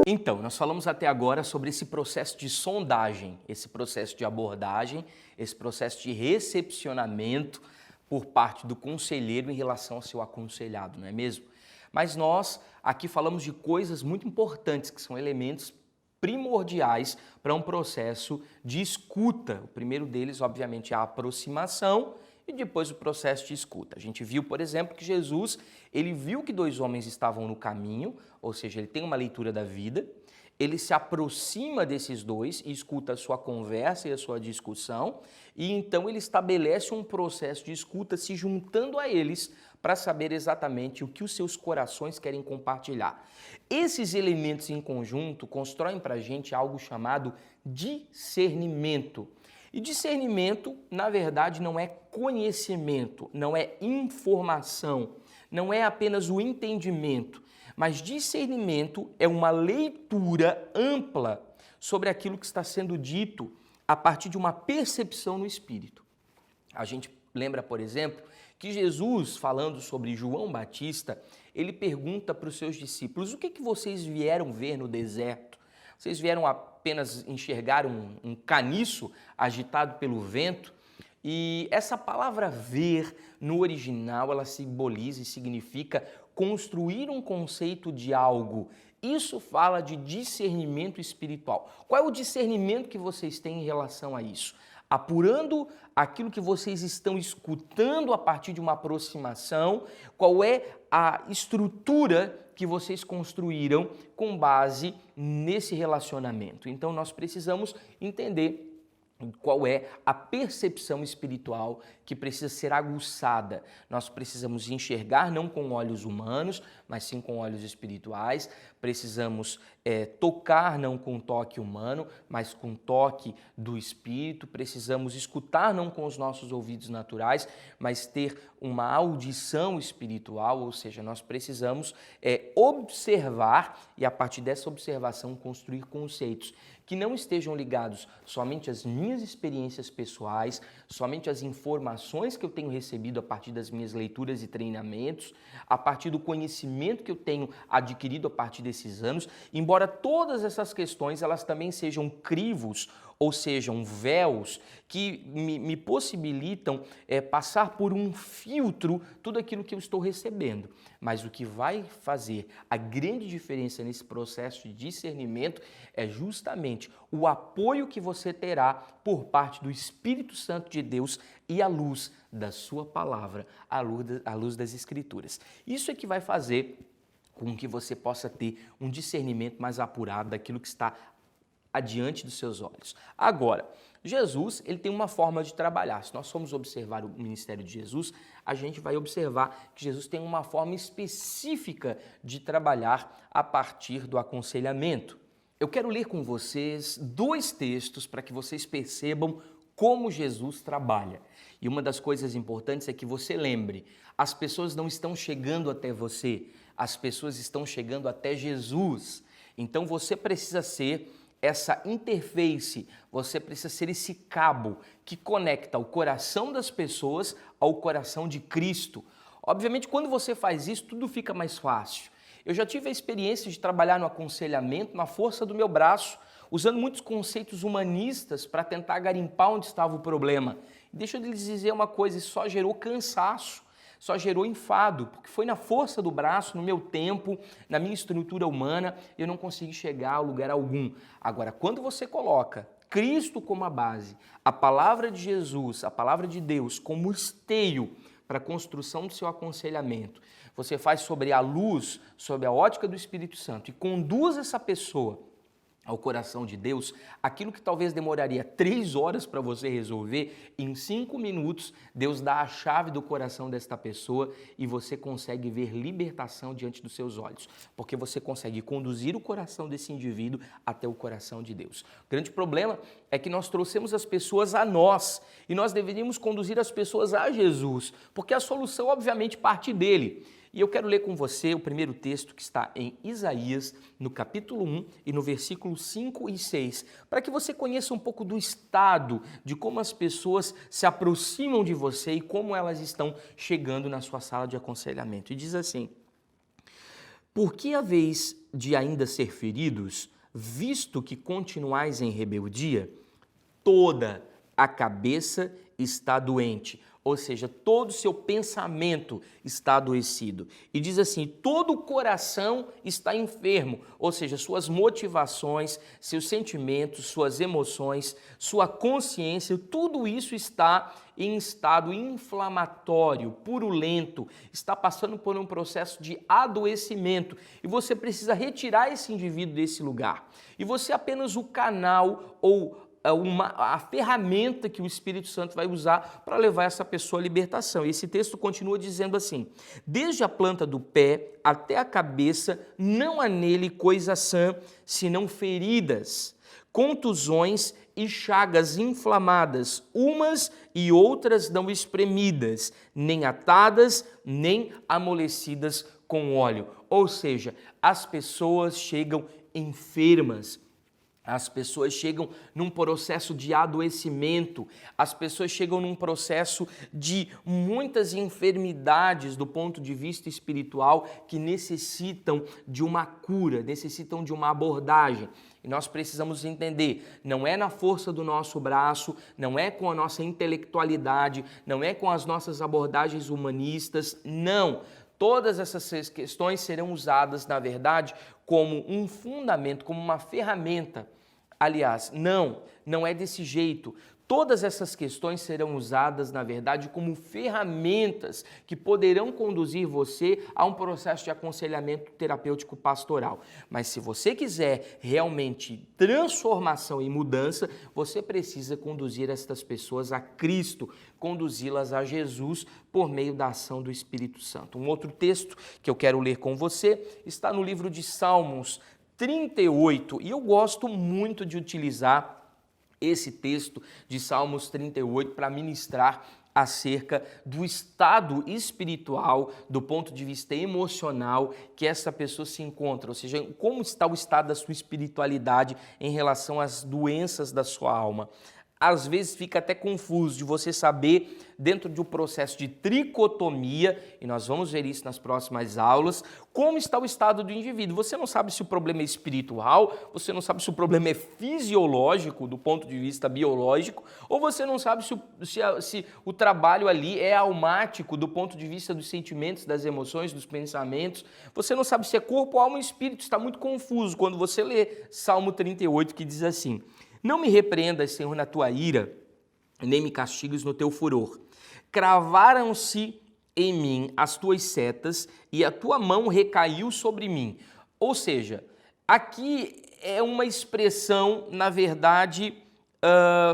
Então, nós falamos até agora sobre esse processo de sondagem, esse processo de abordagem, esse processo de recepcionamento por parte do conselheiro em relação ao seu aconselhado, não é mesmo? Mas nós aqui falamos de coisas muito importantes, que são elementos primordiais para um processo de escuta. O primeiro deles, obviamente, é a aproximação e depois o processo de escuta. A gente viu, por exemplo, que Jesus, ele viu que dois homens estavam no caminho, ou seja, ele tem uma leitura da vida, ele se aproxima desses dois e escuta a sua conversa e a sua discussão, e então ele estabelece um processo de escuta se juntando a eles para saber exatamente o que os seus corações querem compartilhar. Esses elementos em conjunto constroem para a gente algo chamado discernimento. E discernimento, na verdade, não é conhecimento, não é informação, não é apenas o entendimento, mas discernimento é uma leitura ampla sobre aquilo que está sendo dito a partir de uma percepção no espírito. A gente lembra, por exemplo, que Jesus, falando sobre João Batista, ele pergunta para os seus discípulos: o que vocês vieram ver no deserto? Vocês vieram apenas enxergar um caniço agitado pelo vento? E essa palavra ver, no original, ela simboliza e significa construir um conceito de algo. Isso fala de discernimento espiritual. Qual é o discernimento que vocês têm em relação a isso? Apurando aquilo que vocês estão escutando a partir de uma aproximação, qual é a estrutura que vocês construíram com base nesse relacionamento. Então nós precisamos entender qual é a percepção espiritual que precisa ser aguçada. Nós precisamos enxergar não com olhos humanos, mas sim com olhos espirituais. Precisamos tocar não com toque humano, mas com toque do Espírito. Precisamos escutar não com os nossos ouvidos naturais, mas ter uma audição espiritual, ou seja, nós precisamos observar e a partir dessa observação construir conceitos que não estejam ligados somente às minhas experiências pessoais, somente às informações que eu tenho recebido a partir das minhas leituras e treinamentos, a partir do conhecimento que eu tenho adquirido a partir desses anos, embora todas essas questões elas também sejam crivos, ou sejam véus que me possibilitam passar por um filtro tudo aquilo que eu estou recebendo. Mas o que vai fazer a grande diferença nesse processo de discernimento é justamente o apoio que você terá por parte do Espírito Santo de Deus e a luz da sua palavra, a luz das Escrituras. Isso é que vai fazer com que você possa ter um discernimento mais apurado daquilo que está adiante dos seus olhos. Agora, Jesus, ele tem uma forma de trabalhar. Se nós formos observar o ministério de Jesus, a gente vai observar que Jesus tem uma forma específica de trabalhar a partir do aconselhamento. Eu quero ler com vocês dois textos para que vocês percebam como Jesus trabalha. E uma das coisas importantes é que você lembre, as pessoas não estão chegando até você, as pessoas estão chegando até Jesus. Então você precisa ser essa interface, você precisa ser esse cabo que conecta o coração das pessoas ao coração de Cristo. Obviamente, quando você faz isso, tudo fica mais fácil. Eu já tive a experiência de trabalhar no aconselhamento, na força do meu braço, usando muitos conceitos humanistas para tentar garimpar onde estava o problema. Deixa eu lhes dizer uma coisa, isso só gerou cansaço. Só gerou enfado, porque foi na força do braço, no meu tempo, na minha estrutura humana, eu não consegui chegar a lugar algum. Agora, quando você coloca Cristo como a base, a palavra de Jesus, a palavra de Deus como esteio para a construção do seu aconselhamento, você faz sobre a luz, sobre a ótica do Espírito Santo e conduz essa pessoa ao coração de Deus, aquilo que talvez demoraria 3 horas para você resolver, em 5 minutos, Deus dá a chave do coração desta pessoa e você consegue ver libertação diante dos seus olhos, porque você consegue conduzir o coração desse indivíduo até o coração de Deus. O grande problema é que nós trouxemos as pessoas a nós e nós deveríamos conduzir as pessoas a Jesus, porque a solução, obviamente, parte dele. E eu quero ler com você o primeiro texto que está em Isaías, no capítulo 1 e no versículo 5 e 6, para que você conheça um pouco do estado de como as pessoas se aproximam de você e como elas estão chegando na sua sala de aconselhamento. E diz assim: Por que haveis de ainda ser feridos, visto que continuais em rebeldia? Toda a cabeça está doente, ou seja, todo o seu pensamento está adoecido. E diz assim, todo o coração está enfermo, ou seja, suas motivações, seus sentimentos, suas emoções, sua consciência, tudo isso está em estado inflamatório, purulento, está passando por um processo de adoecimento. E você precisa retirar esse indivíduo desse lugar. E você é apenas o canal ou a ferramenta que o Espírito Santo vai usar para levar essa pessoa à libertação. E esse texto continua dizendo assim, desde a planta do pé até a cabeça, não há nele coisa sã, senão feridas, contusões e chagas inflamadas, umas e outras não espremidas, nem atadas, nem amolecidas com óleo. Ou seja, as pessoas chegam enfermas, as pessoas chegam num processo de adoecimento, as pessoas chegam num processo de muitas enfermidades do ponto de vista espiritual que necessitam de uma cura, necessitam de uma abordagem. E nós precisamos entender, não é na força do nosso braço, não é com a nossa intelectualidade, não é com as nossas abordagens humanistas, não. Todas essas questões serão usadas, na verdade, como um fundamento, como uma ferramenta. Aliás, não é desse jeito. Todas essas questões serão usadas, na verdade, como ferramentas que poderão conduzir você a um processo de aconselhamento terapêutico pastoral. Mas se você quiser realmente transformação e mudança, você precisa conduzir estas pessoas a Cristo, conduzi-las a Jesus por meio da ação do Espírito Santo. Um outro texto que eu quero ler com você está no livro de Salmos 38, e eu gosto muito de utilizar esse texto de Salmos 38 para ministrar acerca do estado espiritual, do ponto de vista emocional que essa pessoa se encontra, ou seja, como está o estado da sua espiritualidade em relação às doenças da sua alma. Às vezes fica até confuso de você saber, dentro de um processo de tricotomia, e nós vamos ver isso nas próximas aulas, como está o estado do indivíduo. Você não sabe se o problema é espiritual, você não sabe se o problema é fisiológico, do ponto de vista biológico, ou você não sabe se o trabalho ali é almático, do ponto de vista dos sentimentos, das emoções, dos pensamentos. Você não sabe se é corpo, alma ou espírito. Está muito confuso quando você lê Salmo 38, que diz assim: não me repreendas, Senhor, na tua ira, nem me castigues no teu furor. Cravaram-se em mim as tuas setas e a tua mão recaiu sobre mim. Ou seja, aqui é uma expressão, na verdade,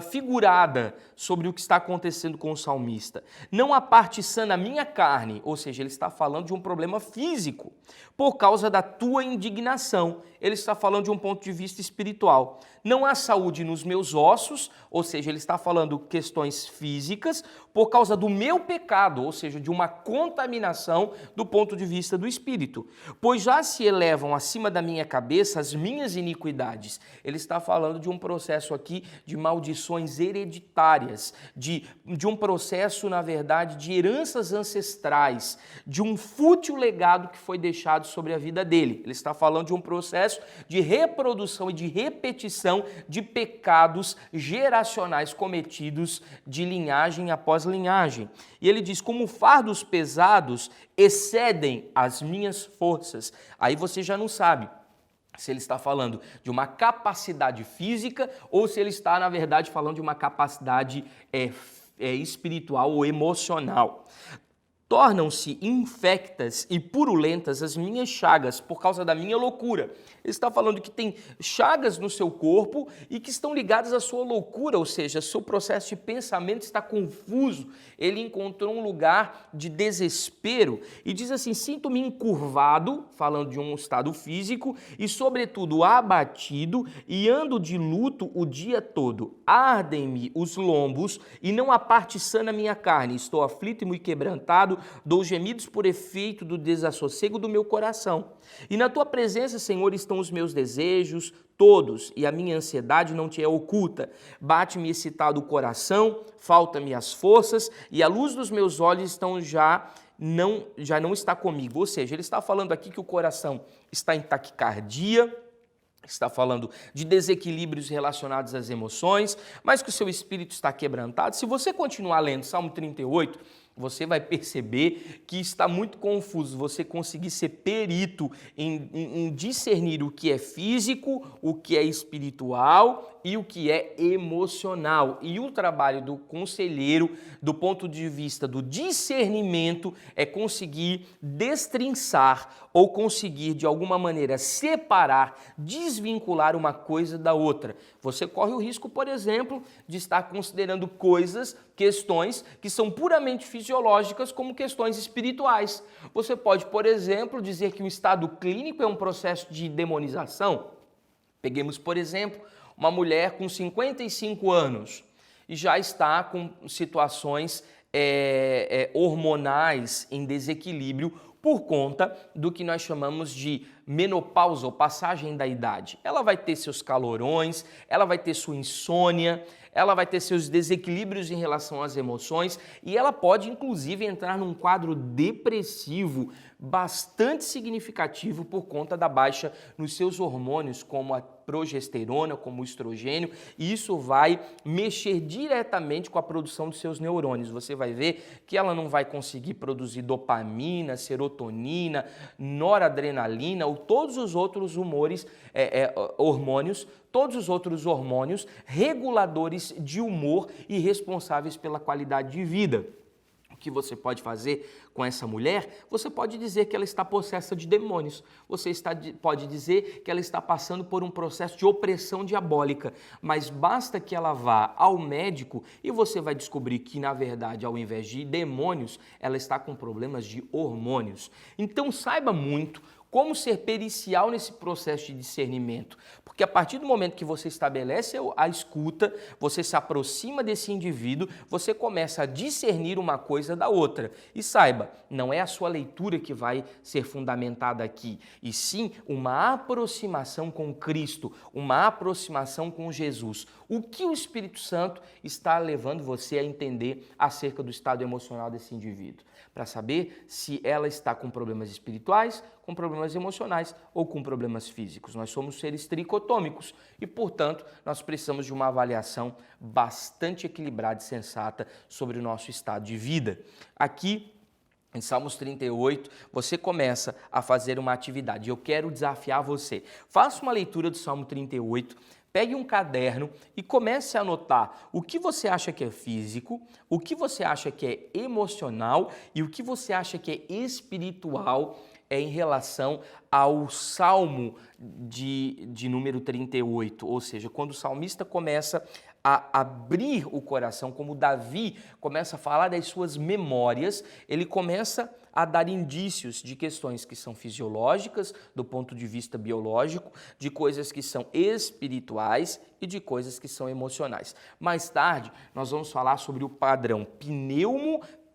figurada sobre o que está acontecendo com o salmista. Não há parte sã na minha carne, ou seja, ele está falando de um problema físico, por causa da tua indignação. Ele está falando de um ponto de vista espiritual. Não há saúde nos meus ossos, ou seja, ele está falando questões físicas, por causa do meu pecado, ou seja, de uma contaminação do ponto de vista do espírito. Pois já se elevam acima da minha cabeça as minhas iniquidades. Ele está falando de um processo aqui de maldições hereditárias, de um processo, na verdade, de heranças ancestrais, de um fútil legado que foi deixado sobre a vida dele. Ele está falando de um processo de reprodução e de repetição de pecados geracionais cometidos de linhagem após linhagem. E ele diz, como fardos pesados excedem as minhas forças. Aí você já não sabe se ele está falando de uma capacidade física ou se ele está, na verdade, falando de uma capacidade espiritual ou emocional. Tornam-se infectas e purulentas as minhas chagas por causa da minha loucura. Ele está falando que tem chagas no seu corpo e que estão ligadas à sua loucura, ou seja, seu processo de pensamento está confuso. Ele encontrou um lugar de desespero e diz assim, sinto-me encurvado, falando de um estado físico, e sobretudo abatido, e ando de luto o dia todo. Ardem-me os lombos e não há parte sã na minha carne. Estou aflito e muito quebrantado, dou gemidos por efeito do desassossego do meu coração. E na tua presença, Senhor, estão os meus desejos todos, e a minha ansiedade não te é oculta. Bate-me excitado o coração, falta-me as forças, e a luz dos meus olhos estão já já não está comigo. Ou seja, ele está falando aqui que o coração está em taquicardia, está falando de desequilíbrios relacionados às emoções, mas que o seu espírito está quebrantado. Se você continuar lendo Salmo 38, você vai perceber que está muito confuso você conseguir ser perito em discernir o que é físico, o que é espiritual e o que é emocional. E o trabalho do conselheiro, do ponto de vista do discernimento, é conseguir destrinçar ou conseguir, de alguma maneira, separar, desvincular uma coisa da outra. Você corre o risco, por exemplo, de estar considerando questões que são puramente fisiológicas como questões espirituais. Você pode, por exemplo, dizer que um estado clínico é um processo de demonização. Peguemos, por exemplo, uma mulher com 55 anos e já está com situações hormonais em desequilíbrio por conta do que nós chamamos de menopausa ou passagem da idade. Ela vai ter seus calorões, ela vai ter sua insônia, ela vai ter seus desequilíbrios em relação às emoções e ela pode, inclusive, entrar num quadro depressivo bastante significativo por conta da baixa nos seus hormônios, como a progesterona, como o estrogênio, e isso vai mexer diretamente com a produção dos seus neurônios. Você vai ver que ela não vai conseguir produzir dopamina, serotonina, noradrenalina ou todos os outros hormônios, todos os outros hormônios reguladores de humor e responsáveis pela qualidade de vida. O que você pode fazer com essa mulher? Você pode dizer que ela está possessa de demônios. Pode dizer que ela está passando por um processo de opressão diabólica. Mas basta que ela vá ao médico e você vai descobrir que, na verdade, ao invés de demônios, ela está com problemas de hormônios. Então, saiba muito como ser pericial nesse processo de discernimento. Porque a partir do momento que você estabelece a escuta, você se aproxima desse indivíduo, você começa a discernir uma coisa da outra. E saiba, não é a sua leitura que vai ser fundamentada aqui, e sim uma aproximação com Cristo, uma aproximação com Jesus. O que o Espírito Santo está levando você a entender acerca do estado emocional desse indivíduo? Para saber se ela está com problemas espirituais, com problemas emocionais ou com problemas físicos. Nós somos seres tricotômicos e, portanto, nós precisamos de uma avaliação bastante equilibrada e sensata sobre o nosso estado de vida. Aqui, em Salmos 38, você começa a fazer uma atividade. Eu quero desafiar você. Faça uma leitura do Salmo 38, pegue um caderno e comece a anotar o que você acha que é físico, o que você acha que é emocional e o que você acha que é espiritual em relação ao Salmo de número 38. Ou seja, quando o salmista começa a abrir o coração, como Davi começa a falar das suas memórias, ele começa a dar indícios de questões que são fisiológicas, do ponto de vista biológico, de coisas que são espirituais e de coisas que são emocionais. Mais tarde, nós vamos falar sobre o padrão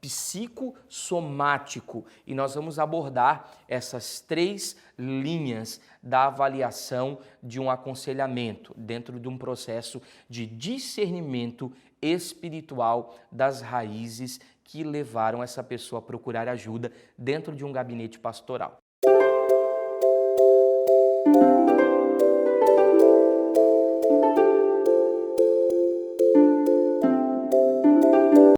psicossomático e nós vamos abordar essas 3 linhas da avaliação de um aconselhamento dentro de um processo de discernimento espiritual das raízes que levaram essa pessoa a procurar ajuda dentro de um gabinete pastoral.